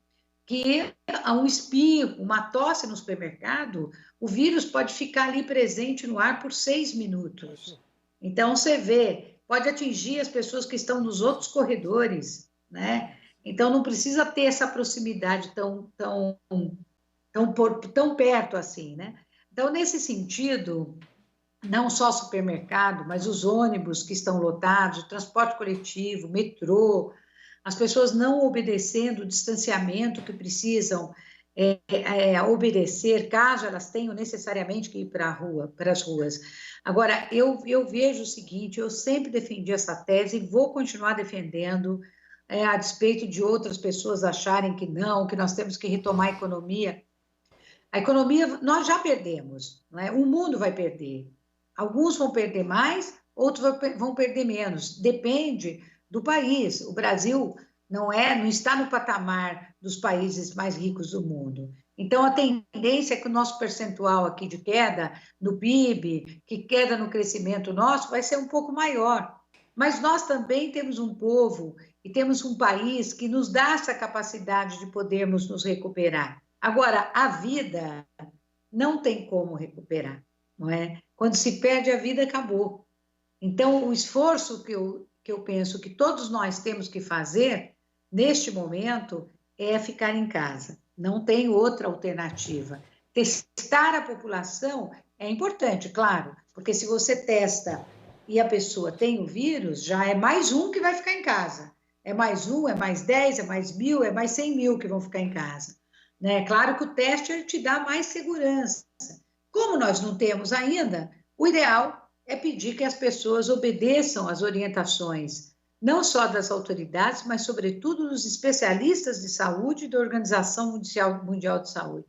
que há um espirro, uma tosse no supermercado, o vírus pode ficar ali presente no ar por 6 minutos. Então, você vê, pode atingir as pessoas que estão nos outros corredores, né? Então, não precisa ter essa proximidade tão perto assim, né? Então, nesse sentido, não só supermercado, mas os ônibus que estão lotados, o transporte coletivo, metrô, as pessoas não obedecendo o distanciamento que precisam obedecer, caso elas tenham necessariamente que ir para as ruas. Agora, eu vejo o seguinte, eu sempre defendi essa tese e vou continuar defendendo, a despeito de outras pessoas acharem que não, que nós temos que retomar a economia. A economia, nós já perdemos, não é? O mundo vai perder. Alguns vão perder mais, outros vão perder menos. Depende do país. O Brasil não está no patamar dos países mais ricos do mundo. Então, a tendência é que o nosso percentual aqui de queda no PIB, que queda no crescimento nosso, vai ser um pouco maior. Mas nós também temos um povo e temos um país que nos dá essa capacidade de podermos nos recuperar. Agora, a vida não tem como recuperar, não é? Quando se perde a vida, acabou. Então, o esforço que eu penso que todos nós temos que fazer, neste momento, é ficar em casa. Não tem outra alternativa. Testar a população é importante, claro, porque se você testa e a pessoa tem o vírus, já é mais um que vai ficar em casa. É mais um, é mais 10, é mais 1.000, é mais 100 mil que vão ficar em casa. Né? Claro que o teste te dá mais segurança. Como nós não temos ainda, o ideal é pedir que as pessoas obedeçam às orientações, não só das autoridades, mas, sobretudo, dos especialistas de saúde e da Organização Mundial de Saúde.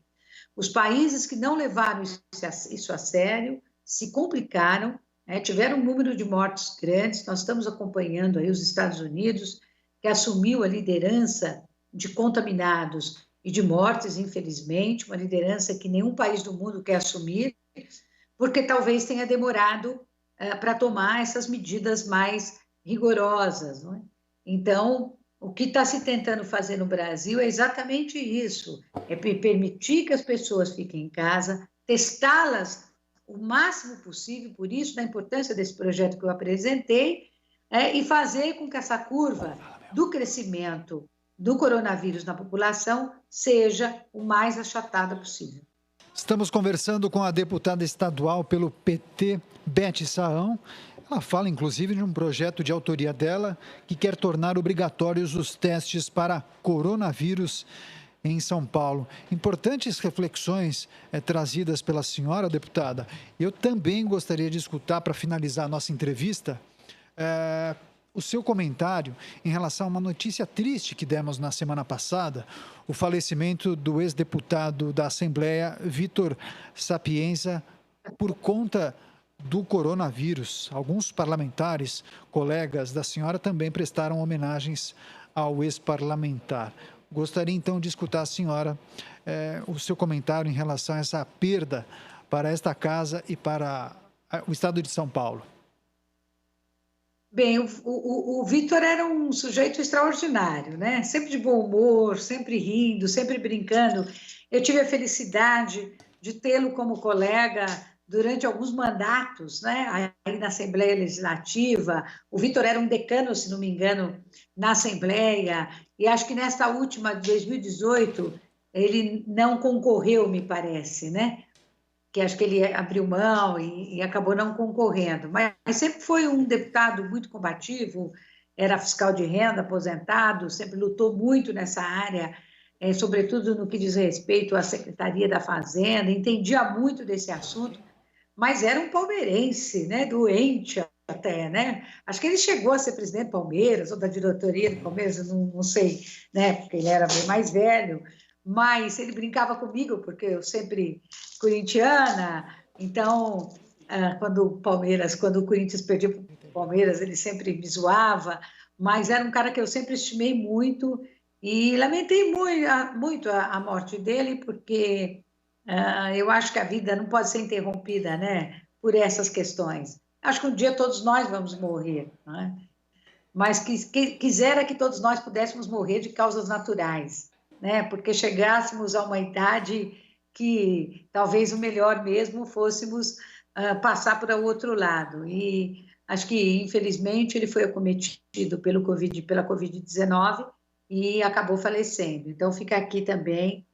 Os países que não levaram isso a sério se complicaram, né? Tiveram um número de mortes grandes. Nós estamos acompanhando aí os Estados Unidos, que assumiu a liderança de contaminados e de mortes, infelizmente, uma liderança que nenhum país do mundo quer assumir, porque talvez tenha demorado para tomar essas medidas mais rigorosas, não é? Então, o que está se tentando fazer no Brasil é exatamente isso, é permitir que as pessoas fiquem em casa, testá-las o máximo possível, por isso da importância desse projeto que eu apresentei, e fazer com que essa curva do crescimento do coronavírus na população seja o mais achatada possível. Estamos conversando com a deputada estadual pelo PT, Beth Saão. Ela fala, inclusive, de um projeto de autoria dela que quer tornar obrigatórios os testes para coronavírus em São Paulo. Importantes reflexões trazidas pela senhora deputada. Eu também gostaria de escutar, para finalizar a nossa entrevista, o seu comentário em relação a uma notícia triste que demos na semana passada, o falecimento do ex-deputado da Assembleia, Vitor Sapienza, por conta do coronavírus. Alguns parlamentares, colegas da senhora, também prestaram homenagens ao ex-parlamentar. Gostaria, então, de escutar a senhora, o seu comentário em relação a essa perda para esta casa e para o estado de São Paulo. Bem, o Vitor era um sujeito extraordinário, né? Sempre de bom humor, sempre rindo, sempre brincando. Eu tive a felicidade de tê-lo como colega durante alguns mandatos, né? Aí na Assembleia Legislativa. O Vitor era um decano, se não me engano, na Assembleia, e acho que nesta última, de 2018, ele não concorreu, me parece, né? Que acho que ele abriu mão e acabou não concorrendo. Mas sempre foi um deputado muito combativo, era fiscal de renda, aposentado, sempre lutou muito nessa área, sobretudo no que diz respeito à Secretaria da Fazenda, entendia muito desse assunto, mas era um palmeirense, né, doente até, né? Acho que ele chegou a ser presidente do Palmeiras, ou da diretoria do Palmeiras, não sei, né, porque ele era bem mais velho, mas ele brincava comigo, porque eu sempre corintiana, então, quando o Corinthians perdia para o Palmeiras, ele sempre me zoava, mas era um cara que eu sempre estimei muito e lamentei muito a morte dele, porque eu acho que a vida não pode ser interrompida, né, por essas questões. Acho que um dia todos nós vamos morrer, né? Mas quisera que todos nós pudéssemos morrer de causas naturais, né? Porque chegássemos a uma idade que talvez o melhor mesmo fôssemos passar para o outro lado. E acho que, infelizmente, ele foi acometido pela Covid-19 e acabou falecendo. Então, fica aqui também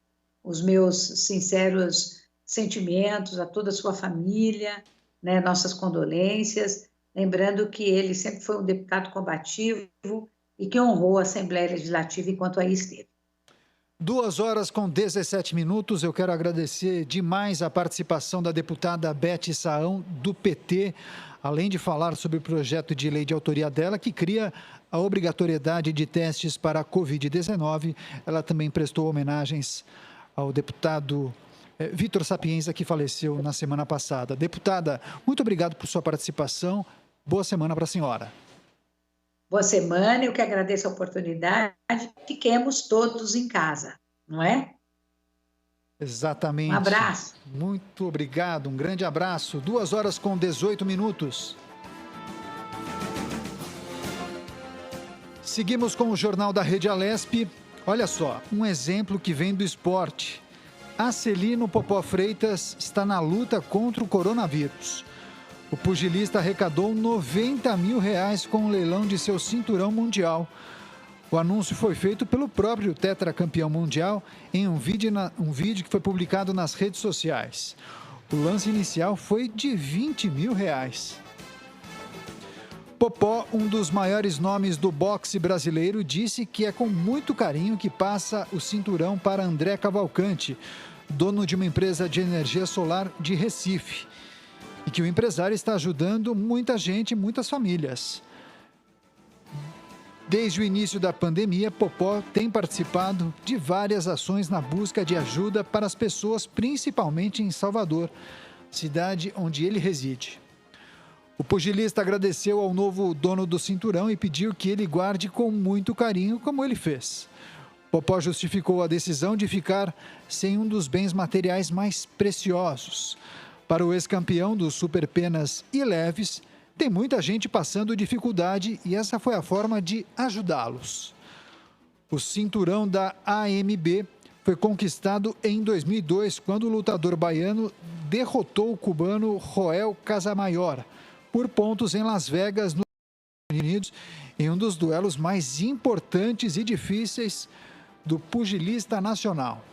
os meus sinceros sentimentos a toda a sua família, né? Nossas condolências, lembrando que ele sempre foi um deputado combativo e que honrou a Assembleia Legislativa enquanto aí esteve. 2h17. Eu quero agradecer demais a participação da deputada Beth Saão, do PT, além de falar sobre o projeto de lei de autoria dela, que cria a obrigatoriedade de testes para a Covid-19. Ela também prestou homenagens ao deputado Vitor Sapienza, que faleceu na semana passada. Deputada, muito obrigado por sua participação. Boa semana para a senhora. Boa semana, eu que agradeço a oportunidade. Fiquemos todos em casa, não é? Exatamente. Um abraço. Muito obrigado, um grande abraço. 2h18. Seguimos com o Jornal da Rede Alesp. Olha só, um exemplo que vem do esporte. Acelino Popó Freitas está na luta contra o coronavírus. O pugilista arrecadou R$90 mil com o leilão de seu cinturão mundial. O anúncio foi feito pelo próprio tetracampeão mundial em um vídeo que foi publicado nas redes sociais. O lance inicial foi de R$20 mil. Popó, um dos maiores nomes do boxe brasileiro, disse que é com muito carinho que passa o cinturão para André Cavalcante, dono de uma empresa de energia solar de Recife. e que o empresário está ajudando muita gente, muitas famílias. Desde o início da pandemia, Popó tem participado de várias ações na busca de ajuda para as pessoas, principalmente em Salvador, cidade onde ele reside. O pugilista agradeceu ao novo dono do cinturão e pediu que ele guarde com muito carinho, como ele fez. Popó justificou a decisão de ficar sem um dos bens materiais mais preciosos. Para o ex-campeão dos superpenas e leves, tem muita gente passando dificuldade e essa foi a forma de ajudá-los. O cinturão da AMB foi conquistado em 2002, quando o lutador baiano derrotou o cubano Joel Casamayor por pontos em Las Vegas, nos Estados Unidos, em um dos duelos mais importantes e difíceis do pugilista nacional.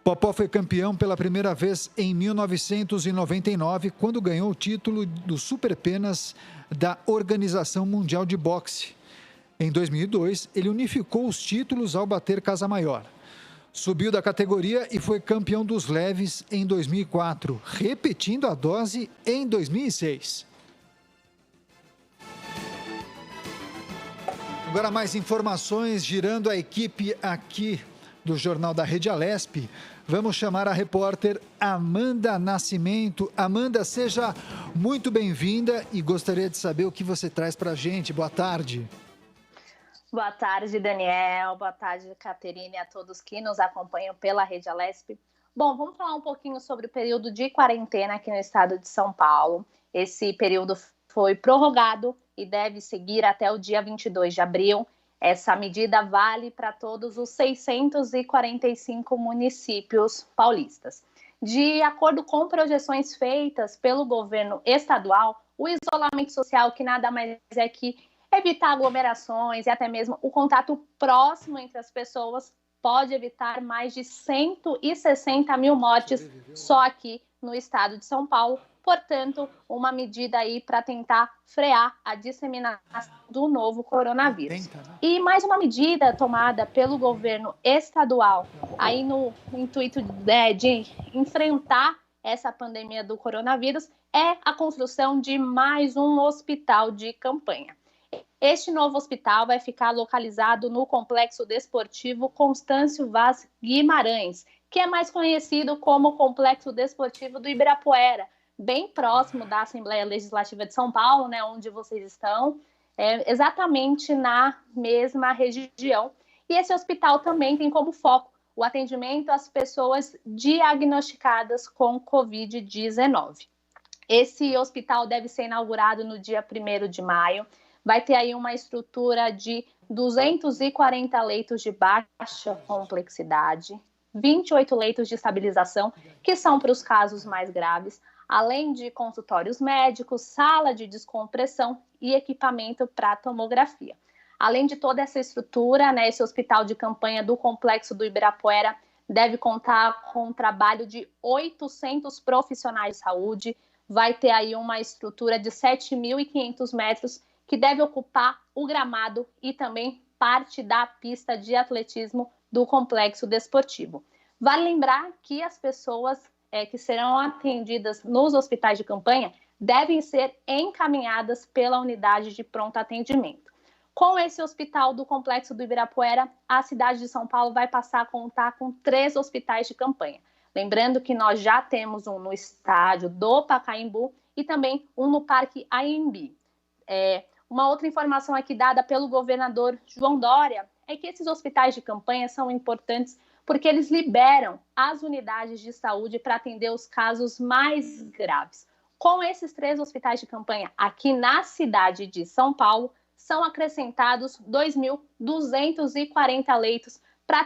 Popó foi campeão pela primeira vez em 1999, quando ganhou o título do superpenas da Organização Mundial de Boxe. Em 2002, ele unificou os títulos ao bater Casamayor. Subiu da categoria e foi campeão dos leves em 2004, repetindo a dose em 2006. Agora mais informações girando a equipe aqui do Jornal da Rede Alesp. Vamos chamar a repórter Amanda Nascimento. Amanda, seja muito bem-vinda e gostaria de saber o que você traz para a gente. Boa tarde. Boa tarde, Daniel. Boa tarde, Caterine, e a todos que nos acompanham pela Rede Alesp. Bom, vamos falar um pouquinho sobre o período de quarentena aqui no estado de São Paulo. Esse período foi prorrogado e deve seguir até o dia 22 de abril. Essa medida vale para todos os 645 municípios paulistas. De acordo com projeções feitas pelo governo estadual, o isolamento social, que nada mais é que evitar aglomerações e até mesmo o contato próximo entre as pessoas, pode evitar mais de 160 mil mortes só aqui no estado de São Paulo. Portanto, uma medida aí para tentar frear a disseminação do novo coronavírus. E mais uma medida tomada pelo governo estadual, aí no intuito de enfrentar essa pandemia do coronavírus, é a construção de mais um hospital de campanha. Este novo hospital vai ficar localizado no Complexo Desportivo Constâncio Vaz Guimarães, que é mais conhecido como Complexo Desportivo do Ibirapuera, bem próximo da Assembleia Legislativa de São Paulo, né, onde vocês estão, exatamente na mesma região. E esse hospital também tem como foco o atendimento às pessoas diagnosticadas com Covid-19. Esse hospital deve ser inaugurado no dia 1º de maio. Vai ter aí uma estrutura de 240 leitos de baixa complexidade, 28 leitos de estabilização, que são para os casos mais graves, além de consultórios médicos, sala de descompressão e equipamento para tomografia. Além de toda essa estrutura, né, esse hospital de campanha do Complexo do Ibirapuera deve contar com o trabalho de 800 profissionais de saúde, vai ter aí uma estrutura de 7.500 metros, que deve ocupar o gramado e também parte da pista de atletismo do complexo desportivo. Vale lembrar que as pessoas que serão atendidas nos hospitais de campanha devem ser encaminhadas pela unidade de pronto atendimento. Com esse hospital do complexo do Ibirapuera, a cidade de São Paulo vai passar a contar com 3 hospitais de campanha. Lembrando que nós já temos um no estádio do Pacaembu e também um no Parque Anhembi. Uma outra informação aqui dada pelo governador João Dória é que esses hospitais de campanha são importantes porque eles liberam as unidades de saúde para atender os casos mais graves. Com esses 3 hospitais de campanha aqui na cidade de São Paulo, são acrescentados 2.240 leitos para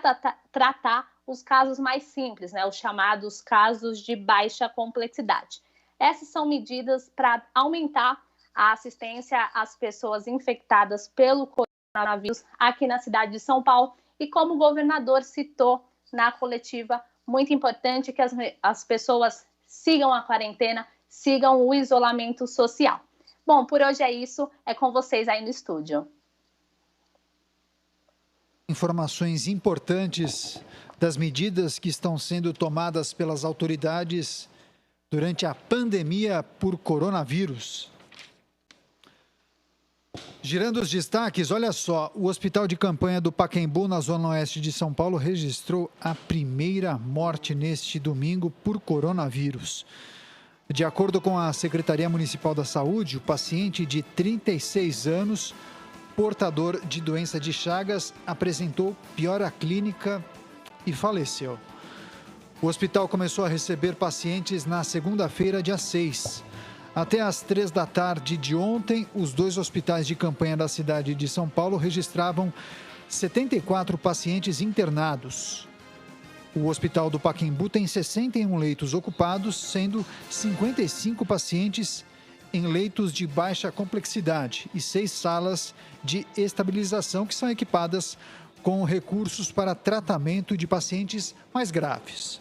tratar os casos mais simples, né, os chamados casos de baixa complexidade. Essas são medidas para aumentar a assistência às pessoas infectadas pelo coronavírus aqui na cidade de São Paulo. E como o governador citou na coletiva, muito importante que as pessoas sigam a quarentena, sigam o isolamento social. Bom, por hoje é isso. É com vocês aí no estúdio. Informações importantes das medidas que estão sendo tomadas pelas autoridades durante a pandemia por coronavírus. Girando os destaques, olha só, o Hospital de Campanha do Pacaembu, na Zona Oeste de São Paulo, registrou a primeira morte neste domingo por coronavírus. De acordo com a Secretaria Municipal da Saúde, o paciente de 36 anos, portador de doença de Chagas, apresentou piora clínica e faleceu. O hospital começou a receber pacientes na segunda-feira, dia 6. Até às 3 da tarde de ontem, os 2 hospitais de campanha da cidade de São Paulo registravam 74 pacientes internados. O Hospital do Pacaembu tem 61 leitos ocupados, sendo 55 pacientes em leitos de baixa complexidade e 6 salas de estabilização que são equipadas com recursos para tratamento de pacientes mais graves.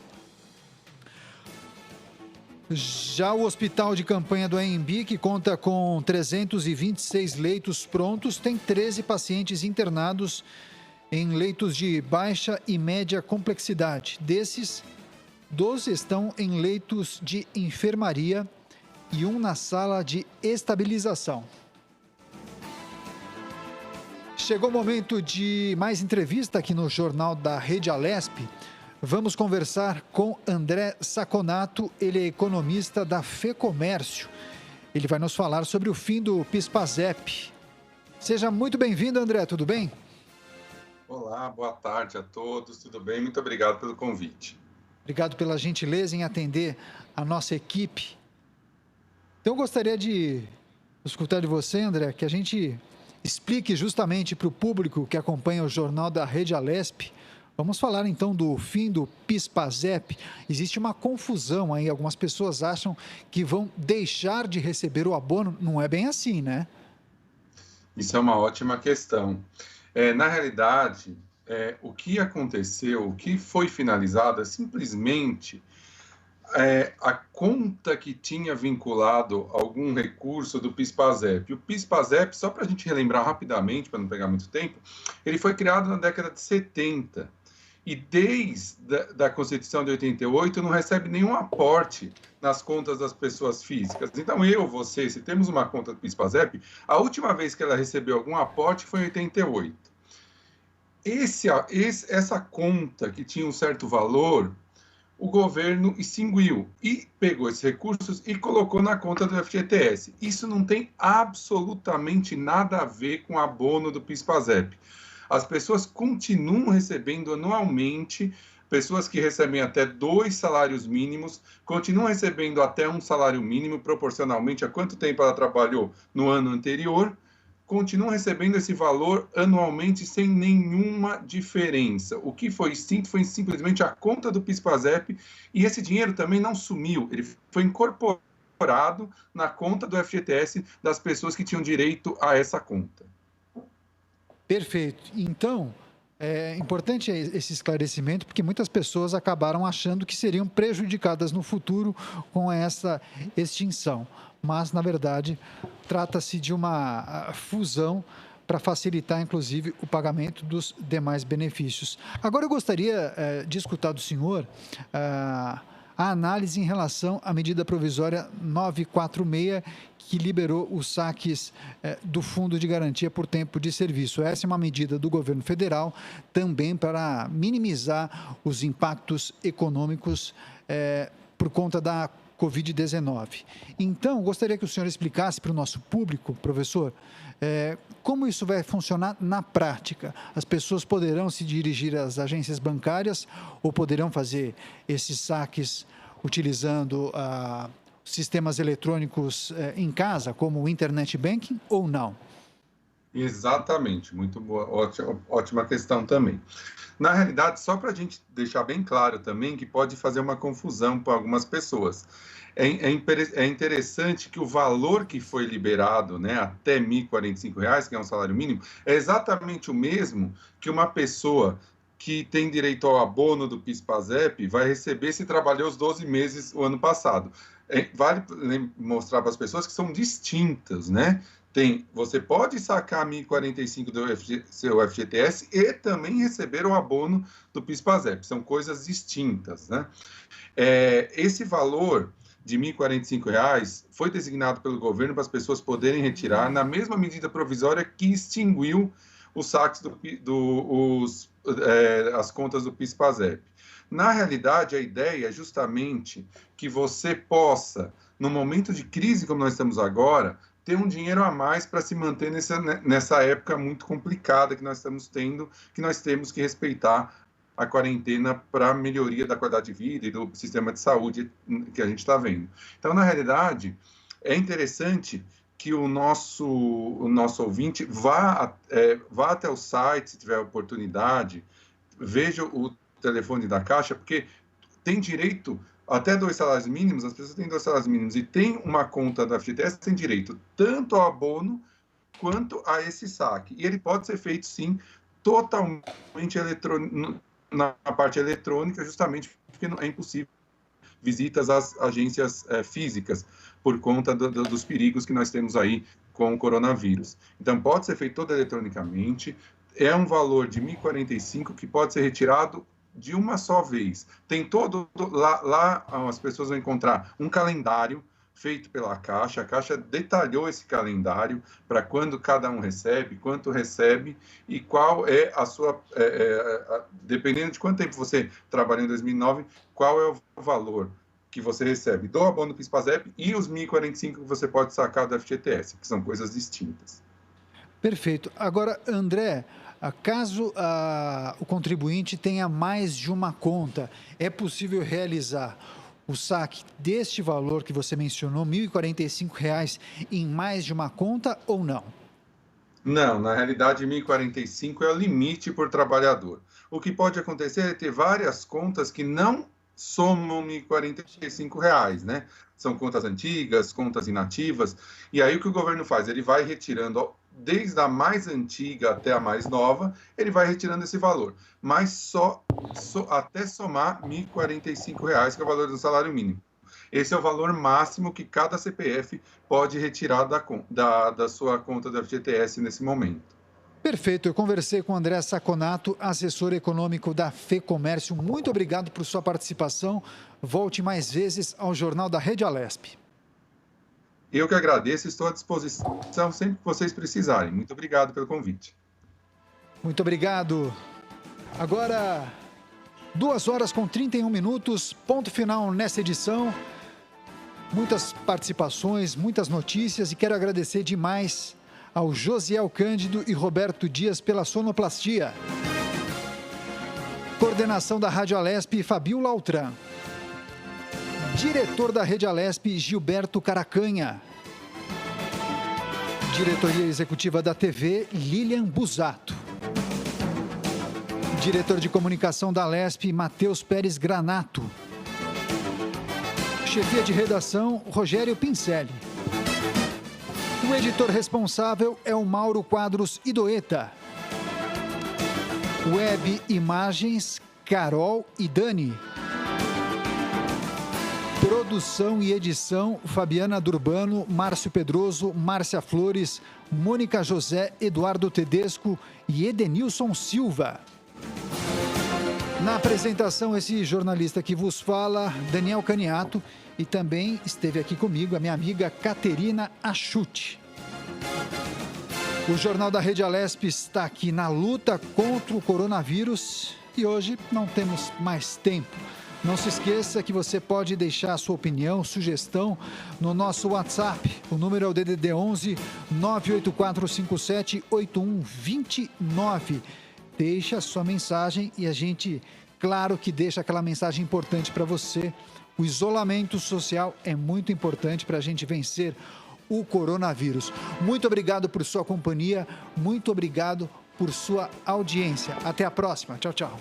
Já o Hospital de Campanha do Anhembi, que conta com 326 leitos prontos, tem 13 pacientes internados em leitos de baixa e média complexidade. Desses, 12 estão em leitos de enfermaria e 1 na sala de estabilização. Chegou o momento de mais entrevista aqui no Jornal da Rede Alesp. Vamos conversar com André Saconato, ele é economista da FEComércio. Ele vai nos falar sobre o fim do PIS/PASEP. Seja muito bem-vindo, André, tudo bem? Olá, boa tarde a todos, tudo bem? Muito obrigado pelo convite. Obrigado pela gentileza em atender a nossa equipe. Então, eu gostaria de escutar de você, André, que a gente explique justamente para o público que acompanha o Jornal da Rede Alesp. Vamos falar então do fim do PIS/PASEP. Existe uma confusão aí, algumas pessoas acham que vão deixar de receber o abono. Não é bem assim, né? Isso é uma ótima questão. Na realidade, o que aconteceu, o que foi finalizado é simplesmente a conta que tinha vinculado algum recurso do PIS/PASEP. O PIS/PASEP, só para a gente relembrar rapidamente, para não pegar muito tempo, ele foi criado na década de 70. E desde a Constituição de 88 não recebe nenhum aporte nas contas das pessoas físicas. Então, você, se temos uma conta do PIS/PASEP, a última vez que ela recebeu algum aporte foi em 88. Essa conta, que tinha um certo valor, o governo extinguiu e pegou esses recursos e colocou na conta do FGTS. Isso não tem absolutamente nada a ver com o abono do PIS/PASEP. As pessoas continuam recebendo anualmente, pessoas que recebem até 2 salários mínimos, continuam recebendo até 1 salário mínimo, proporcionalmente a quanto tempo ela trabalhou no ano anterior, continuam recebendo esse valor anualmente sem nenhuma diferença. O que foi extinto foi simplesmente a conta do PIS/PASEP, e esse dinheiro também não sumiu, ele foi incorporado na conta do FGTS das pessoas que tinham direito a essa conta. Perfeito. Então, é importante esse esclarecimento, porque muitas pessoas acabaram achando que seriam prejudicadas no futuro com essa extinção. Mas, na verdade, trata-se de uma fusão para facilitar, inclusive, o pagamento dos demais benefícios. Agora, eu gostaria de escutar do senhor a análise em relação à medida provisória 946, que liberou os saques do Fundo de Garantia por Tempo de Serviço. Essa é uma medida do governo federal também para minimizar os impactos econômicos por conta da Covid-19. Então, gostaria que o senhor explicasse para o nosso público, professor, como isso vai funcionar na prática. As pessoas poderão se dirigir às agências bancárias ou poderão fazer esses saques utilizando sistemas eletrônicos em casa, como o Internet Banking, ou não? Exatamente, muito boa, ótima questão também. Na realidade, só para a gente deixar bem claro também que pode fazer uma confusão para algumas pessoas. É interessante que o valor que foi liberado, né, até R$ 1.045, que é um salário mínimo, é exatamente o mesmo que uma pessoa que tem direito ao abono do PIS/PASEP vai receber se trabalhou os 12 meses o ano passado. Vale mostrar para as pessoas que são distintas, né? Você pode sacar R$ 1.045 do seu FGTS e também receber o abono do PIS/PASEP. São coisas distintas, né? Esse valor de R$ 1.045 foi designado pelo governo para as pessoas poderem retirar na mesma medida provisória que extinguiu os saques as contas do PIS/PASEP. Na realidade, a ideia é justamente que você possa, no momento de crise como nós estamos agora, ter um dinheiro a mais para se manter nessa época muito complicada que nós estamos tendo, que nós temos que respeitar a quarentena para a melhoria da qualidade de vida e do sistema de saúde que a gente está vendo. Então, na realidade, é interessante que o nosso ouvinte vá até o site, se tiver oportunidade, veja o telefone da Caixa, porque tem direito até 2 salários mínimos, as pessoas têm 2 salários mínimos e tem uma conta da FGTS, tem direito tanto ao abono quanto a esse saque. E ele pode ser feito, sim, totalmente na parte eletrônica, justamente porque é impossível visitas às agências físicas, por conta dos perigos que nós temos aí com o coronavírus. Então, pode ser feito todo eletronicamente, é um valor de R$ 1.045 que pode ser retirado de uma só vez. Tem lá as pessoas vão encontrar um calendário feito pela Caixa. A Caixa detalhou esse calendário para quando cada um recebe, quanto recebe e qual é a sua... dependendo de quanto tempo você trabalhou em 2009, qual é o valor que você recebe do abono do PIS/PASEP e os R$ 1.045 que você pode sacar do FGTS, que são coisas distintas. Perfeito. Agora, André, caso o contribuinte tenha mais de uma conta, é possível realizar o saque deste valor que você mencionou, R$ 1.045, em mais de uma conta ou não? Não, na realidade, R$ 1.045 é o limite por trabalhador. O que pode acontecer é ter várias contas que não somam R$ 1.045, né? São contas antigas, contas inativas, e aí o que o governo faz? Ele vai retirando, desde a mais antiga até a mais nova, ele vai retirando esse valor, mas até somar R$ 1.045, que é o valor do salário mínimo. Esse é o valor máximo que cada CPF pode retirar da sua conta da FGTS nesse momento. Perfeito, eu conversei com o André Saconato, assessor econômico da FEComércio. Muito obrigado por sua participação. Volte mais vezes ao Jornal da Rede Alesp. Eu que agradeço, estou à disposição sempre que vocês precisarem. Muito obrigado pelo convite. Muito obrigado. Agora, 2h31, ponto final nessa edição. Muitas participações, muitas notícias e quero agradecer demais ao Josiel Cândido e Roberto Dias pela sonoplastia. Coordenação da Rádio Alesp, Fabio Lautran. Diretor da Rede Alesp, Gilberto Caracanha. Diretoria Executiva da TV, Lilian Busato. Diretor de Comunicação da Alesp, Matheus Pérez Granato. Chefia de Redação, Rogério Pincelli. O editor responsável é o Mauro Quadros Idoeta. Web Imagens, Carol e Dani. Produção e edição, Fabiana Durbano, Márcio Pedroso, Márcia Flores, Mônica José, Eduardo Tedesco e Edenilson Silva. Na apresentação, esse jornalista que vos fala, Daniel Caniato, e também esteve aqui comigo a minha amiga Caterina Achuti. O Jornal da Rede Alesp está aqui na luta contra o coronavírus e hoje não temos mais tempo. Não se esqueça que você pode deixar a sua opinião, sugestão no nosso WhatsApp. O número é o DDD 11 98457 8129. Deixa a sua mensagem e a gente, claro que deixa aquela mensagem importante para você. O isolamento social é muito importante para a gente vencer o coronavírus. Muito obrigado por sua companhia, muito obrigado por sua audiência. Até a próxima. Tchau, tchau.